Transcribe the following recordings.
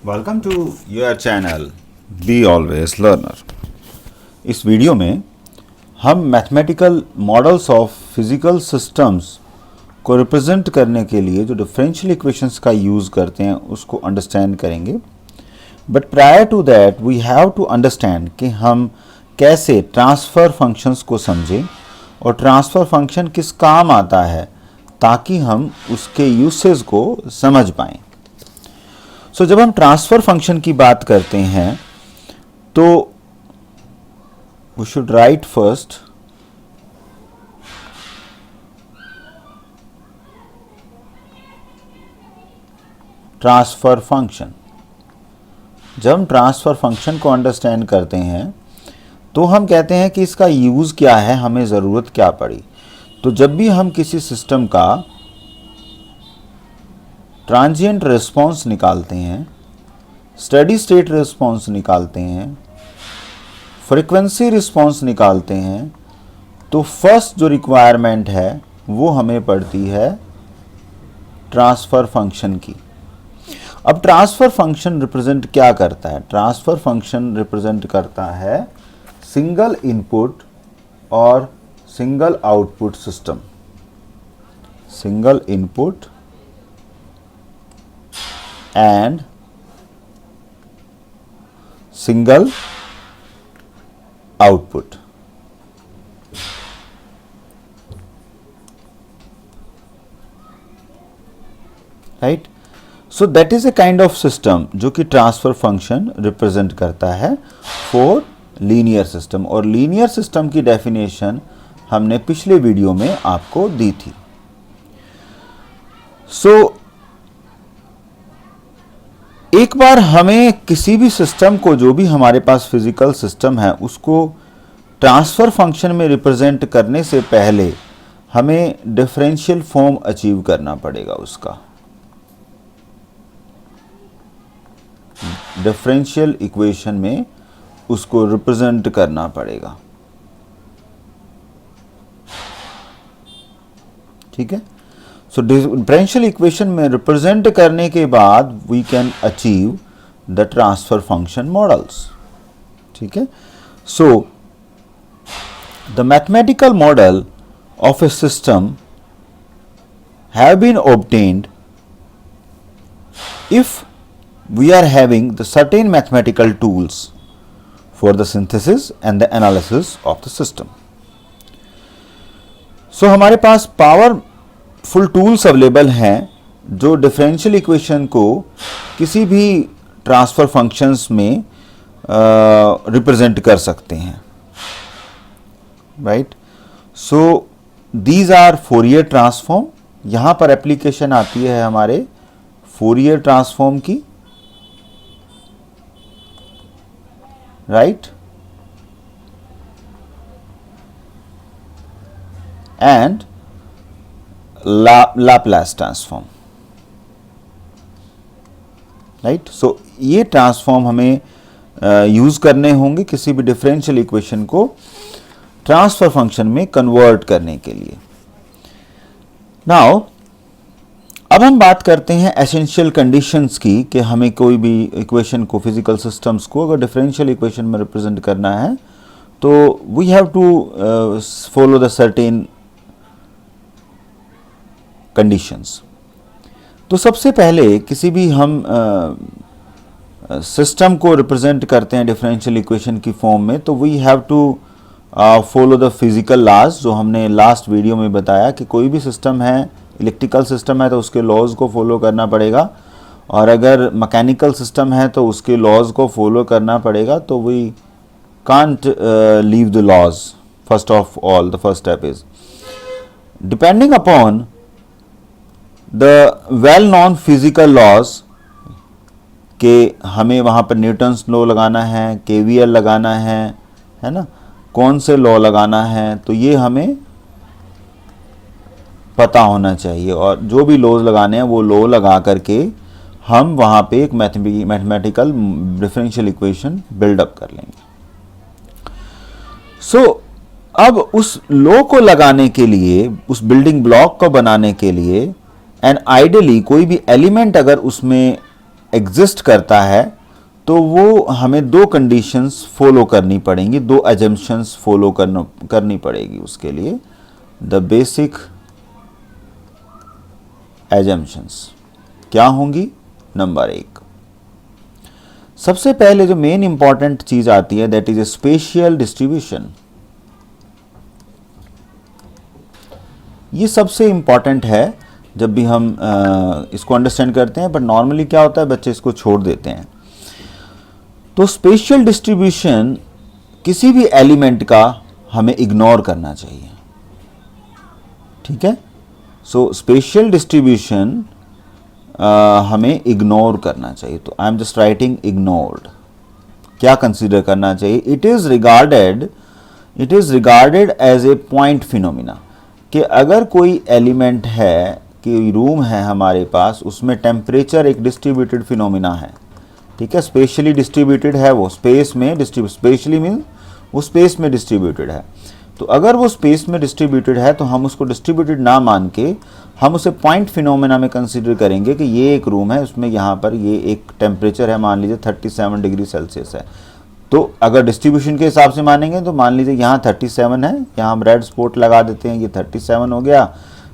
Welcome to your channel be always learner. इस video में हम mathematical models of physical systems को represent करने के लिए जो डिफरेंशियल इक्वेशंस का यूज़ करते हैं उसको अंडरस्टैंड करेंगे। But prior to that we have to understand कि हम कैसे ट्रांसफ़र फंक्शंस को समझें और ट्रांसफ़र फंक्शन किस काम आता है ताकि हम उसके यूसेज को समझ पाएँ। सो जब हम ट्रांसफ़र फंक्शन की बात करते हैं तो we should write first transfer function. जब हम ट्रांसफ़र फंक्शन को अंडरस्टैंड करते हैं तो हम कहते हैं कि इसका यूज़ क्या है, हमें ज़रूरत क्या पड़ी। तो जब भी हम किसी सिस्टम का ट्रांजिएंट रिस्पॉन्स निकालते हैं, स्टेडी स्टेट रिस्पॉन्स निकालते हैं, फ्रीक्वेंसी रिस्पॉन्स निकालते हैं, तो फर्स्ट जो रिक्वायरमेंट है वो हमें पड़ती है ट्रांसफ़र फंक्शन की। अब ट्रांसफ़र फंक्शन रिप्रेजेंट क्या करता है? ट्रांसफ़र फंक्शन रिप्रेजेंट करता है सिंगल इनपुट और single output system. Single input and single output. Right? So that is a kind of system जो कि ट्रांसफर फंक्शन रिप्रेजेंट करता है फॉर लीनियर सिस्टम। और लीनियर सिस्टम की डेफिनेशन हमने पिछले वीडियो में आपको दी थी। एक बार हमें किसी भी सिस्टम को, जो भी हमारे पास फिजिकल सिस्टम है, उसको ट्रांसफ़र फंक्शन में रिप्रेजेंट करने से पहले हमें डिफरेंशियल फॉर्म अचीव करना पड़ेगा। उसका डिफरेंशियल इक्वेशन में उसको रिप्रेजेंट करना पड़ेगा। ठीक है। सो डिफरेंशियल इक्वेशन में रिप्रेजेंट करने के बाद we can achieve the transfer function models. ठीक है। So the mathematical model of a system have been obtained if we are having the certain mathematical tools for the synthesis and the analysis of the system. So हमारे पास powerful tools available हैं जो differential equation को किसी भी transfer functions में represent कर सकते हैं। Right. So these are Fourier transform. यहाँ पर एप्लीकेशन आती है हमारे फोरियर ट्रांसफॉर्म की। Right. And Laplace transform. Right. सो ये ट्रांसफॉर्म हमें यूज करने होंगे किसी भी डिफरेंशियल इक्वेशन को ट्रांसफर फंक्शन में कन्वर्ट करने के लिए। नाउ अब हम बात करते हैं एसेंशियल कंडीशंस की कि हमें कोई भी इक्वेशन को, फिजिकल सिस्टम्स को अगर डिफरेंशियल इक्वेशन में रिप्रेजेंट करना है तो we have to follow the certain conditions. तो सबसे पहले किसी भी हम सिस्टम को रिप्रेजेंट करते हैं डिफरेंशियल इक्वेशन की फॉर्म में, तो we have to follow the physical laws, जो हमने लास्ट वीडियो में बताया कि कोई भी सिस्टम है, इलेक्ट्रिकल सिस्टम है तो उसके लॉज को फॉलो करना पड़ेगा, और अगर मैकेनिकल सिस्टम है तो उसके लॉज को फॉलो करना पड़ेगा। तो we can't leave the laws. First of all the first step is depending upon the well known physical laws के हमें वहाँ पर न्यूटन्स लॉ लगाना है, केवीएल लगाना है ना, कौन से लॉ लगाना है, तो ये हमें पता होना चाहिए। और जो भी लॉज लगाने हैं वो लॉ लगा करके हम वहाँ पे एक मैथमेटिकल डिफरेंशियल इक्वेशन बिल्डअप कर लेंगे। सो अब उस लॉ को लगाने के लिए, उस बिल्डिंग ब्लॉक को बनाने के लिए, एंड आइडियली कोई भी एलिमेंट अगर उसमें एग्जिस्ट करता है तो वो हमें दो कंडीशंस फॉलो करनी पड़ेंगी, दो अजम्पशंस फॉलो करनी पड़ेगी उसके लिए। द बेसिक एजम्पशंस क्या होंगी? नंबर 1, सबसे पहले जो मेन इंपॉर्टेंट चीज आती है that is a spatial distribution. ये सबसे इंपॉर्टेंट है जब भी हम इसको अंडरस्टैंड करते हैं, बट नॉर्मली क्या होता है बच्चे इसको छोड़ देते हैं। तो स्पेशियल डिस्ट्रीब्यूशन किसी भी एलिमेंट का हमें इग्नोर करना चाहिए, ठीक है। सो स्पेशियल डिस्ट्रीब्यूशन हमें इग्नोर करना चाहिए। तो I am just writing ignored. क्या कंसीडर करना चाहिए? It is regarded as a point phenomena, कि अगर कोई एलिमेंट है कि रूम है हमारे पास, उसमें टेम्परेचर एक डिस्ट्रीब्यूटेड फिनोमिना है, ठीक है, स्पेशली डिस्ट्रीब्यूटेड है, वो स्पेस में स्पेशली मीन वो स्पेस में डिस्ट्रीब्यूटेड है। तो अगर वो स्पेस में डिस्ट्रीब्यूटेड है तो हम उसको डिस्ट्रीब्यूटेड ना मान के हम उसे पॉइंट फिनोमेना में कंसीडर करेंगे कि ये एक रूम है, उसमें यहाँ पर ये एक टेम्परेचर है, मान लीजिए 37 डिग्री सेल्सियस है। तो अगर डिस्ट्रीब्यूशन के हिसाब से मानेंगे तो मान लीजिए यहाँ 37 है, यहाँ हम रेड स्पॉट लगा देते हैं, ये 37 हो गया।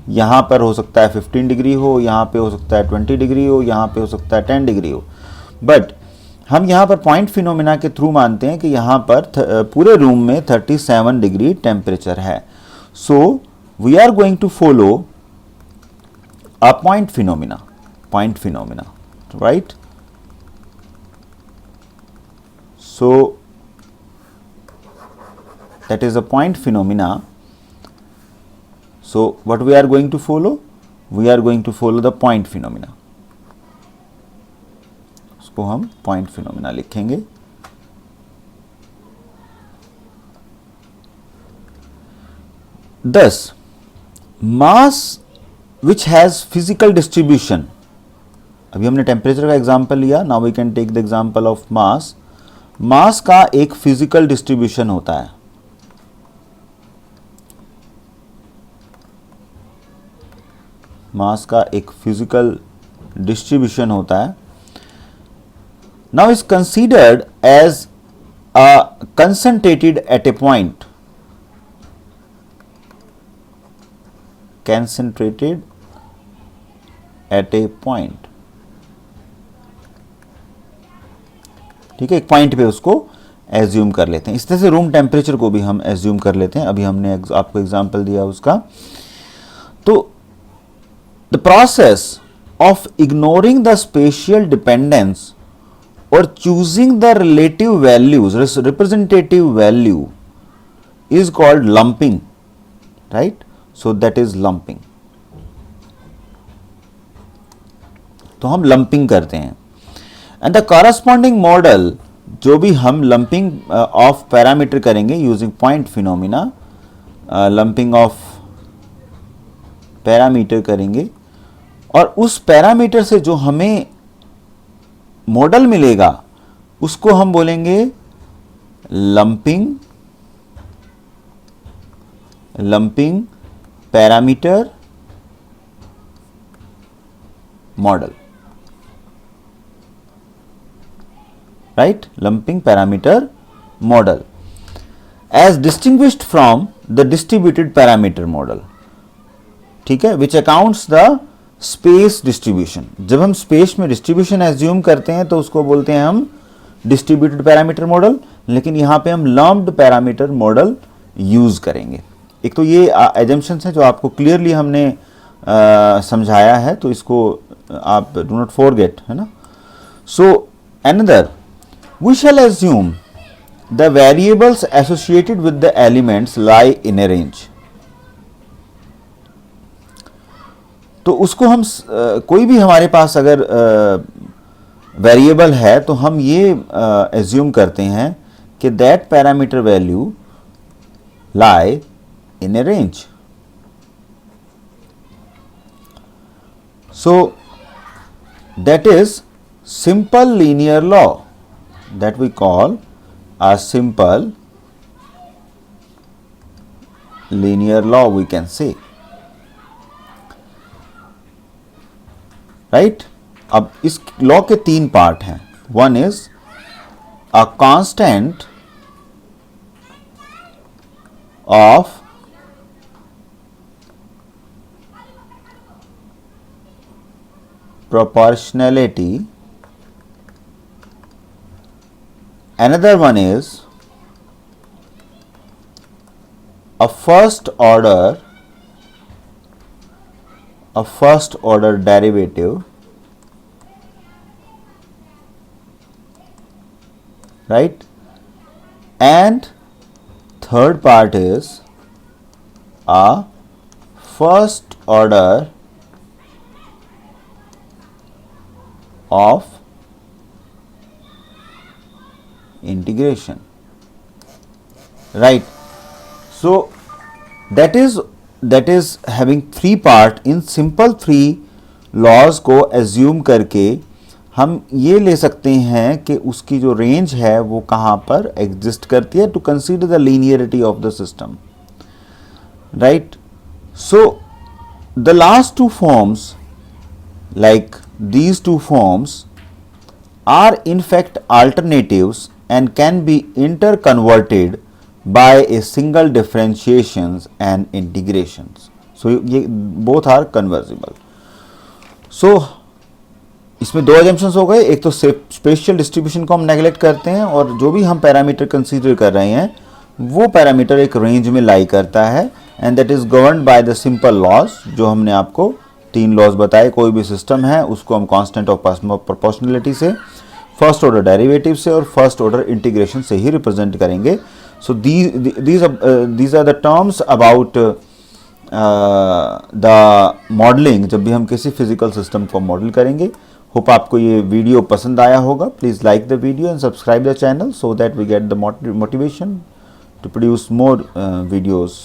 यहाँ पर हो सकता है 15 डिग्री हो, यहाँ पे हो सकता है 20 डिग्री हो, यहाँ पे हो सकता है 10 डिग्री हो, बट हम यहाँ पर पॉइंट फिनोमिना के थ्रू मानते हैं कि यहाँ पर पूरे रूम में 37 डिग्री टेम्परेचर है। So we are going to follow a point phenomena, right. So that is a point phenomena. So what we are going to follow? We are going to follow the point phenomena. उसको हम point phenomena लिखेंगे। Thus, mass which has physical distribution, अभी हमने temperature का example लिया, now we can take the example of mass. Mass का एक physical distribution होता है, मास का एक फिजिकल डिस्ट्रीब्यूशन होता है। Now is considered as a concentrated at a point, concentrated at a point, ठीक है, एक पॉइंट पे उसको एज्यूम कर लेते हैं। इस तरह से रूम टेम्परेचर को भी हम एज्यूम कर लेते हैं, अभी हमने आपको एग्जांपल दिया उसका। तो the process of ignoring the spatial dependence और choosing the relative values, representative value is called lumping, right. So that is lumping. तो हम लंपिंग करते हैं। एंड द कॉरस्पॉन्डिंग मॉडल, जो भी हम लंपिंग ऑफ पैरामीटर करेंगे using point phenomena, lumping of parameter करेंगे और उस पैरामीटर से जो हमें मॉडल मिलेगा उसको हम बोलेंगे lumping parameter model, right, lumping parameter model as distinguished from the distributed parameter model, ठीक है, which accounts the space distribution. जब हम स्पेस में डिस्ट्रीब्यूशन एज्यूम करते हैं तो उसको बोलते हैं हम डिस्ट्रीब्यूटेड पैरामीटर मॉडल, लेकिन यहां पे हम लंप्ड पैरामीटर मॉडल यूज करेंगे। एक तो ये एजम्पशंस है जो आपको क्लियरली हमने समझाया है, तो इसको आप डू नॉट फॉरगेट, है ना। So another, we shall assume the variables associated with the elements lie in a range. तो उसको हम कोई भी हमारे पास अगर वेरिएबल है तो हम ये एज्यूम करते हैं कि that parameter value lie in a range. So that is simple linear law that we call a simple linear law, we can say, right. अब इस लॉ के 3 पार्ट हैं. One is a constant of proportionality. Another one is a first order derivative, right? And third part is a first order of integration, right? So that is having 3 part. In simple 3 laws को assume करके हम ये ले सकते हैं कि उसकी जो रेंज है वो कहाँ पर एग्जिस्ट करती है, to consider the linearity of the system, right? So the last 2 forms, like these 2 forms, are in fact alternatives and can be interconverted by a single differentiations and integrations. So ये both are conversible. So इसमें 2 assumptions हो गए. एक तो special distribution को हम neglect करते हैं और जो भी हम पैरामीटर कंसीडर कर रहे हैं वो पैरामीटर एक रेंज में लाई करता है, and that is governed by the simple laws जो हमने आपको 3 लॉज बताए. कोई भी सिस्टम है उसको हम कांस्टेंट ऑफ प्रोपोर्शनलिटी से, फर्स्ट ऑर्डर डेरिवेटिव से और फर्स्ट ऑर्डर इंटीग्रेशन से ही रिप्रेजेंट करेंगे. So these are the terms about the modelling जब भी हम किसी फिजिकल सिस्टम को मॉडल करेंगे. होप आपको ये वीडियो पसंद आया होगा. Please like the video and subscribe the channel so that we get the motivation to produce more videos